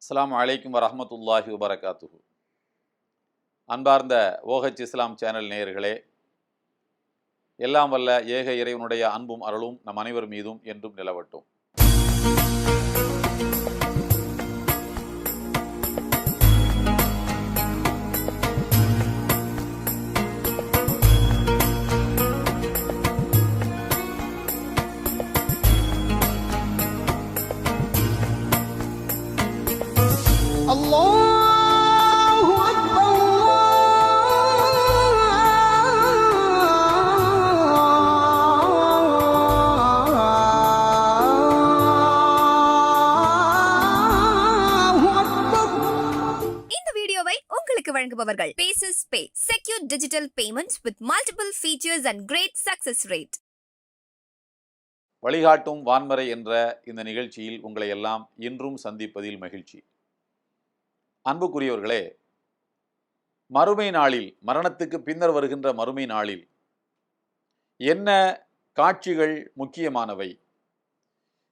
அஸ்ஸலாமு அலைக்கும் வரஹ்மத்துல்லாஹி வபரகாத்துஹு. அன்பார்ந்த ஓஹச் இஸ்லாம் சேனல் நேயர்களே, எல்லாம் வல்ல ஏக இறைவனுடைய அன்பும் அருளும் நம் அனைவர் மீதும் என்றும் நிலவட்டும். அல்லாஹு அக்பர் அல்லாஹு அக்பர். இந்த வீடியோவை உங்களுக்கு வழங்குபவர்கள் பேசஸ் பே, secure digital payments with multiple features and great success rate. வழிகாட்டும் வான்மறை என்ற இந்த நிகழ்ச்சியில் உங்களை எல்லாம் இன்றும் சந்திப்பதில் மகிழ்ச்சி. அன்புக்குரியவர்களே, மறுமை நாளில், மரணத்துக்கு பின்னர் வருகின்ற மறுமை நாளில் என்ன காட்சிகள் முக்கியமானவை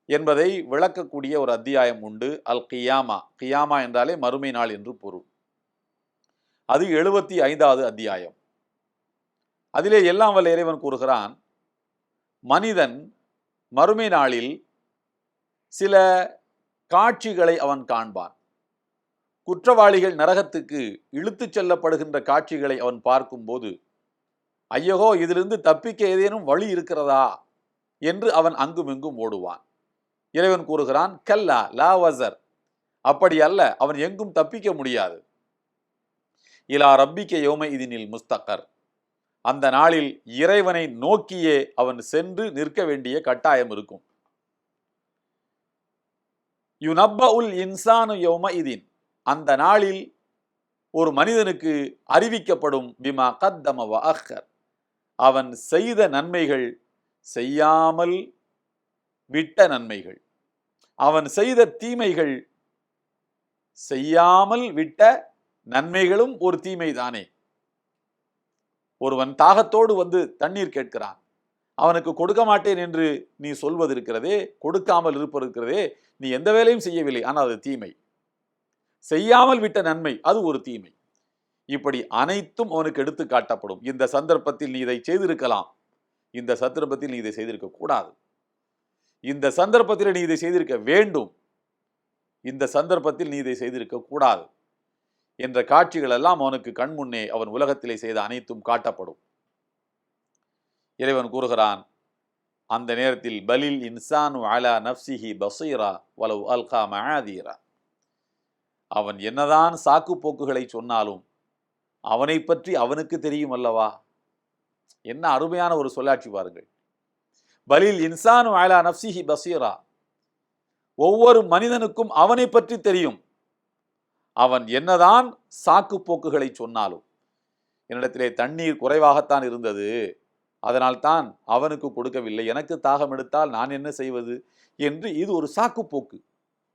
என்பதை விளக்கக்கூடிய ஒரு அத்தியாயம் உண்டு. அல் கியாமா. கியாமா என்றாலே மறுமை நாள் என்று பொருள். அது 75வது அத்தியாயம். அதிலே எல்லாம் வல்ல இறைவன் கூறுகிறான், மனிதன் மறுமை நாளில் சில காட்சிகளை அவன் காண்பான். குற்றவாளிகள் நரகத்துக்கு இழுத்துச் செல்லப்படுகின்ற காட்சிகளை அவன் பார்க்கும்போது, ஐயகோ, இதிலிருந்து தப்பிக்க ஏதேனும் வழி இருக்கிறதா என்று அவன் அங்குமிங்கும் ஓடுவான். இறைவன் கூறுகிறான், கல்லா லா வஸர், அப்படி அல்ல, அவன் எங்கும் தப்பிக்க முடியாது. இலா ரப்பிக்க யௌம இதினில் முஸ்தகர், அந்த நாளில் இறைவனை நோக்கியே அவன் சென்று நிற்க வேண்டிய கட்டாயம் இருக்கும். யுனப்பஉல் இன்சானு யௌம இதின், அந்த நாளில் ஒரு மனிதனுக்கு அறிவிக்கப்படும் பிமா கத்தம வ அக்கர், அவன் செய்த நன்மைகள், செய்யாமல் விட்ட நன்மைகள், அவன் செய்த தீமைகள், செய்யாமல் விட்ட நன்மைகளும் ஒரு தீமைதானே. ஒருவன் தாகத்தோடு வந்து தண்ணீர் கேட்கிறான், அவனுக்கு கொடுக்க மாட்டேன் என்று நீ சொல்வது இருக்கிறதே, கொடுக்காமல் இருப்பது இருக்கிறதே, நீ எந்த வேலையும் செய்யவில்லை, ஆனால் அது தீமை. செய்யாமல் விட்ட நன்மை, அது ஒரு தீமை. இப்படி அனைத்தும் அவனுக்கு எடுத்து காட்டப்படும். இந்த சந்தர்ப்பத்தில் நீ இதை செய்திருக்கலாம், இந்த சந்தர்ப்பத்தில் நீ இதை செய்திருக்க கூடாது, இந்த சந்தர்ப்பத்தில் நீ இதை செய்திருக்க வேண்டும், இந்த சந்தர்ப்பத்தில் நீ இதை செய்திருக்க கூடாது என்ற காட்சிகள் எல்லாம் அவனுக்கு கண்முன்னே அவன் உலகத்திலே செய்த அனைத்தும் காட்டப்படும். இறைவன் கூறுகிறான், அந்த நேரத்தில் பலில் இன்சானு அலா நஃப்ஸிஹி பஸீரா வலவ் அல்கா மஆதீரா, அவன் என்னதான் சாக்கு போக்குகளை சொன்னாலும் அவனை பற்றி அவனுக்கு தெரியும் அல்லவா. என்ன அருமையான ஒரு சொல்லாட்சி பாருங்கள். பலில் இன்சானு அலா நஃப்ஸிஹி பஸீரா, ஒவ்வொரு மனிதனுக்கும் அவனை பற்றி தெரியும். அவன் என்னதான் சாக்கு போக்குகளை சொன்னாலும், என்னிடத்திலே தண்ணீர் குறைவாகத்தான் இருந்தது, அதனால் தான் அவனுக்கு கொடுக்கவில்லை, எனக்கு தாகம் எடுத்தால் நான் என்ன செய்வது என்று இது ஒரு சாக்கு போக்கு.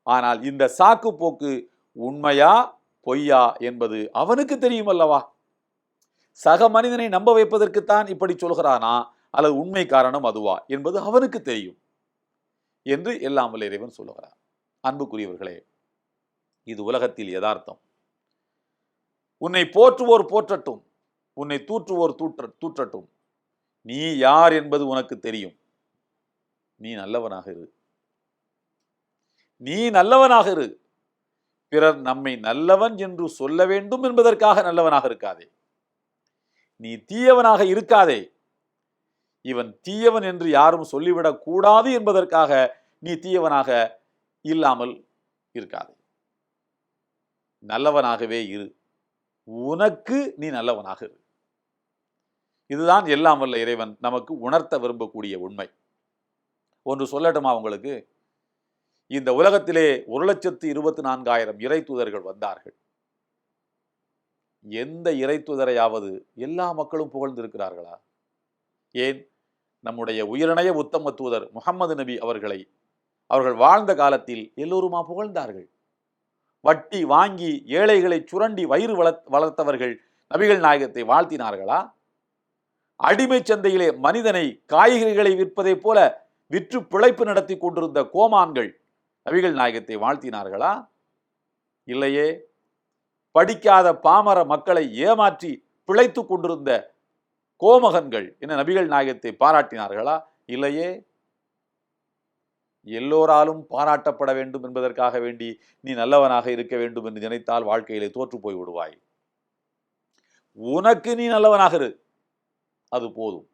ஆனால் இந்த சாக்கு போக்கு உண்மையா பொய்யா என்பது அவனுக்கு தெரியும் அல்லவா. சக மனிதனை நம்ப வைப்பதற்குத்தான் இப்படி சொல்கிறானா, அல்லது உண்மை காரணம் அதுவா என்பது அவனுக்கு தெரியும் என்று எல்லாம் வல்ல இறைவன் சொல்லுகிறார். அன்புக்குரியவர்களே, இது உலகத்தில் யதார்த்தம். உன்னை போற்றுவோர் போற்றட்டும், உன்னை தூற்றுவோர் தூற்றட்டும், நீ யார் என்பது உனக்கு தெரியும், நீ நல்லவனாக இரு, நீ நல்லவனாக இரு. பிறர் நம்மை நல்லவன் என்று சொல்ல வேண்டும் என்பதற்காக நல்லவனாக இருக்காதே. நீ தீயவனாக இருக்காதே, இவன் தீயவன் என்று யாரும் சொல்லிவிடக் கூடாது என்பதற்காக நீ தீயவனாக இல்லாமல் இருக்காதே. நல்லவனாகவே இரு, உனக்கு நீ நல்லவனாக இரு. இதுதான் எல்லாம் வல்ல இறைவன் நமக்கு உணர்த்த விரும்பக்கூடிய உண்மை. ஒன்று சொல்லட்டுமா உங்களுக்கு? இந்த உலகத்திலே 1,24,000 இறை தூதர்கள் வந்தார்கள். எந்த இறை தூதரையாவது எல்லா மக்களும் புகழ்ந்திருக்கிறார்களா? ஏன், நம்முடைய உயிரிணைய உத்தம தூதர் முஹம்மது நபி அவர்களை அவர்கள் வாழ்ந்த காலத்தில் எல்லோருமா புகழ்ந்தார்கள்? வட்டி வாங்கி ஏழைகளை சுரண்டி வயிறு வளர்த்தவர்கள் நபிகள் நாயகத்தை வாழ்த்தினார்களா? அடிமை சந்தையிலே மனிதனை காய்கறிகளை விற்பதை போல விற்று பிழைப்பு நடத்தி கொண்டிருந்த கோமான்கள் நபிகள் நாயகத்தை வாழ்த்தினார்களா? இல்லையே. படிக்காத பாமர மக்களை ஏமாற்றி பிழைத்து கொண்டிருந்த கோமகன்கள் என்ன நபிகள் நாயகத்தை பாராட்டினார்களா? இல்லையே. எல்லோராலும் பாராட்டப்பட வேண்டும் என்பதற்காக வேண்டி நீ நல்லவனாக இருக்க வேண்டும் என்று நினைத்தால் வாழ்க்கையிலே தோற்று போய் விடுவாய். உனக்கு நீ நல்லவனாக இரு, அது போதும்.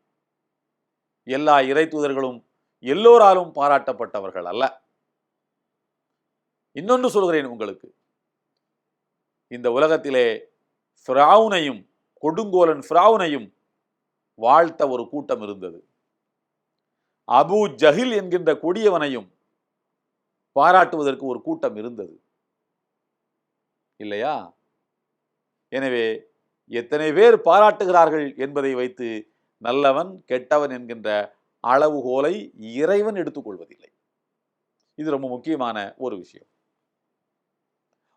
எல்லா இறை தூதர்களும் எல்லோராலும் பாராட்டப்பட்டவர்கள் அல்ல. இன்னொன்று சொல்கிறேன் உங்களுக்கு, இந்த உலகத்திலே ஃபிரௌனையும் கொடுங்கோலன் ஃபிரௌனையும் வாழ்த்த ஒரு கூட்டம் இருந்தது. அபு ஜஹில் என்கின்ற கொடியவனையும் பாராட்டுவதற்கு ஒரு கூட்டம் இருந்தது இல்லையா? எனவே எத்தனை பேர் பாராட்டுகிறார்கள் என்பதை வைத்து நல்லவன் கெட்டவன் என்கின்ற அளவுகோலை இறைவன் எடுத்துக்கொள்வதில்லை. இது ரொம்ப முக்கியமான ஒரு விஷயம்.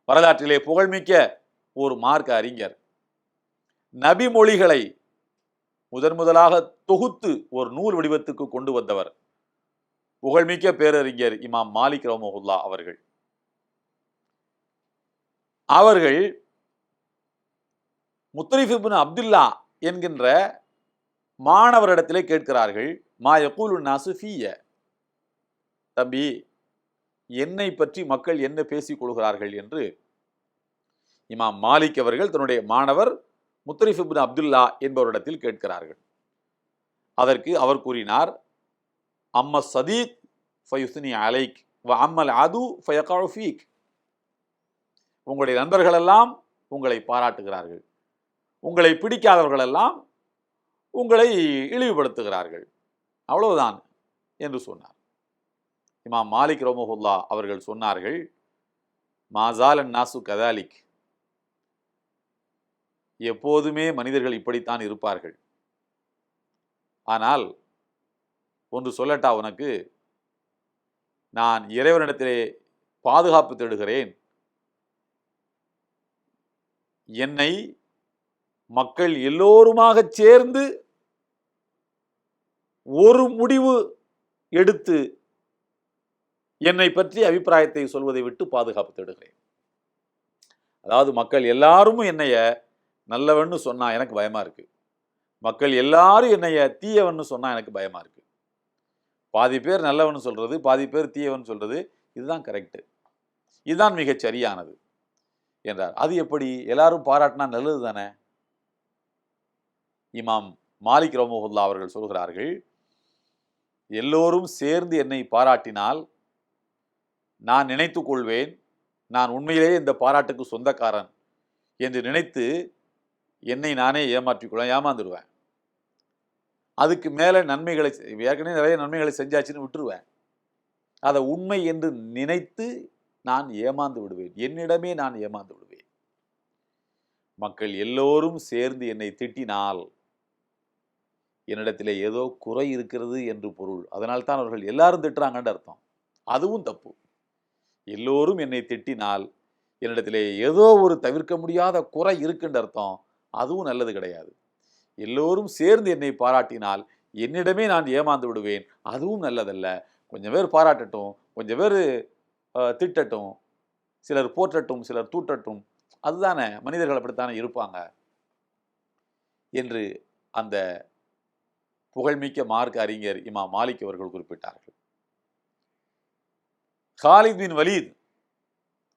வரலாற்றிலே புகழ்மிக்க ஒரு மார்க்க அறிஞர் நபி மொழிகளை முதலாக தொகுத்து ஒரு நூல் வடிவத்துக்கு கொண்டு வந்தவர் புகழ்மிக்க பேரறிஞர் இமாம் மாலிக் ரஹ்மத்துல்லாஹி அவர்கள். அவர்கள் முத்தரிஃப் இப்னு அப்துல்லா என்கின்ற மாணவரிடத்திலே கேட்கிறார்கள், மா யகூலுன் நாசு ஃபிய்ய, தம்பி என்னை பற்றி மக்கள் என்ன பேசிக் கொள்கிறார்கள் என்று இமாம் மாலிக் அவர்கள் தன்னுடைய மாணவர் முத்தரிஃப் இப்னு அப்துல்லா என்பவரிடத்தில் கேட்கிறார்கள். அதற்கு அவர் கூறினார், அம்ம சதீக் ஃபயுஸ்னி அலைக் வ அம்மல் அது ஃபயகஉ ஃபீக். உங்களுடைய நண்பர்களெல்லாம் உங்களை பாராட்டுகிறார்கள், உங்களை பிடிக்காதவர்களெல்லாம் உங்களை இழிவுபடுத்துகிறார்கள், அவ்வளவுதான் என்று சொன்னார். இமாம் மாலிக் ரஹ்மத்துல்லாஹி அவர்கள் சொன்னார்கள், மாசாலன் நாசு கதாலிக், எப்போதுமே மனிதர்கள் இப்படித்தான் இருப்பார்கள். ஆனால் ஒன்று சொல்லட்டா உனக்கு, நான் இறைவனிடத்திலே பாதுகாப்பு தேடுகிறேன். என்னை மக்கள் எல்லோருமாக சேர்ந்து ஒரு முடிவு எடுத்து என்னை பற்றி அபிப்பிராயத்தை சொல்வதை விட்டு பாதுகாப்பு தேடுகிறேன். அதாவது மக்கள் எல்லாரும் என்னைய நல்லவன்னு சொன்னா எனக்கு பயமா இருக்கு, மக்கள் எல்லாரும் என்னைய தீயவன்னு சொன்னா எனக்கு பயமா இருக்கு. பாதி பேர் நல்லவன்னு சொல்றது, பாதி பேர் தீயவன் சொல்றது, இதுதான் கரெக்ட், இதுதான் மிகச் சரியானது என்றார். அது எப்படி? எல்லாரும் பாராட்டினா நல்லது தானே. இமாம் மாலிக் ரஹ்மத்துல்லாஹி அவர்கள் சொல்கிறார்கள், எல்லோரும் சேர்ந்து என்னை பாராட்டினால் நான் நினைத்து கொள்வேன் நான் உண்மையிலேயே இந்த பாராட்டுக்கு சொந்தக்காரன் என்று நினைத்து என்னை நானே ஏமாந்துடுவேன். அதுக்கு மேலே நன்மைகளை, ஏற்கனவே நிறைய நன்மைகளை செஞ்சாச்சுன்னு விட்டுருவேன். அதை உண்மை என்று நினைத்து நான் ஏமாந்து விடுவேன், என்னிடமே நான் ஏமாந்து விடுவேன். மக்கள் எல்லோரும் சேர்ந்து என்னை திட்டினால் என்னிடத்திலே ஏதோ குறை இருக்கிறது என்று பொருள். அதனால்தான் அவர்கள் எல்லாரும் திட்டுறாங்கன்னு அர்த்தம். அதுவும் தப்பு. எல்லோரும் என்னை திட்டினால் என்னிடத்திலே ஏதோ ஒரு தவிர்க்க முடியாத குறை இருக்குன்ற அர்த்தம். அதுவும் நல்லது கிடையாது. எல்லோரும் சேர்ந்து என்னை பாராட்டினால் என்னிடமே நான் ஏமாந்து விடுவேன், அதுவும் நல்லதல்ல. கொஞ்சம் பேர் பாராட்டட்டும், கொஞ்சம் பேர் திட்டட்டும், சிலர் போற்றட்டும், சிலர் தூற்றட்டும், அதுதானே, மனிதர்கள் அப்படித்தானே இருப்பாங்க என்று அந்த புகழ்மிக்க மார்க்க அறிஞர் இமாம் மாலிக் அவர்கள் குறிப்பிட்டார்கள். காலித் பின் வலீத்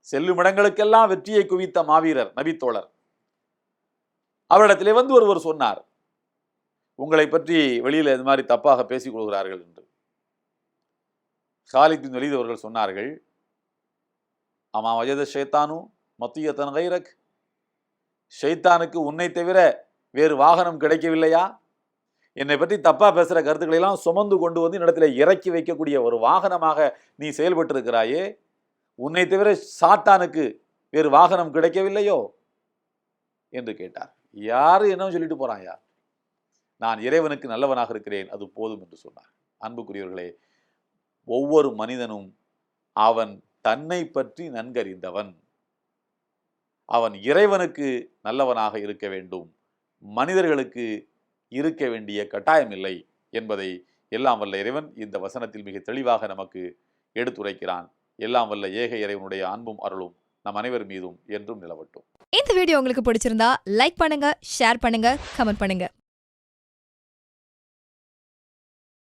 செல்லும் இடங்களுக்கெல்லாம் வெற்றியை குவித்த மாவீரர், நபித்தோழர். அவரிடத்திலே வந்து ஒருவர் சொன்னார், உங்களை பற்றி வெளியில் இது மாதிரி தப்பாக பேசிக் கொள்கிறார்கள் என்று. காலித் பின் வலீத் அவர்கள் சொன்னார்கள், அமா வஜத ஷைத்தானு மத்தியத்தன் கைரக், ஷைத்தானுக்கு உன்னை தவிர வேறு வாகனம் கிடைக்கவில்லையா? என்னை பற்றி தப்பா பேசுகிற கருத்துக்களை எல்லாம் சுமந்து கொண்டு வந்து இடத்துல இறக்கி வைக்கக்கூடிய ஒரு வாகனமாக நீ செயல்பட்டு இருக்கிறாயே, உன்னை தவிர சாத்தானுக்கு வேறு வாகனம் கிடைக்கவில்லையோ என்று கேட்டார். யாரு என்ன சொல்லிட்டு போறான்? யார்? நான் இறைவனுக்கு நல்லவனாக இருக்கிறேன், அது போதும் என்று சொன்னார். அன்புக்குரியவர்களே, ஒவ்வொரு மனிதனும் அவன் தன்னை பற்றி நன்கறிந்தவன். அவன் இறைவனுக்கு நல்லவனாக இருக்க வேண்டும், மனிதர்களுக்கு இருக்க வேண்டிய கட்டாயம் இல்லை என்பதை எல்லாம் வல்ல இறைவன் இந்த வசனத்தில் மிக தெளிவாக நமக்கு எடுத்துரைக்கிறான். எல்லாம் வல்ல ஏக இறைவனுடைய அன்பும் அருளும் நம் அனைவர் மீதும் என்றும் நிலவட்டும். இந்த வீடியோ உங்களுக்கு பிடிச்சிருந்தா லைக் பண்ணுங்க, ஷேர் பண்ணுங்க, கமெண்ட் பண்ணுங்க.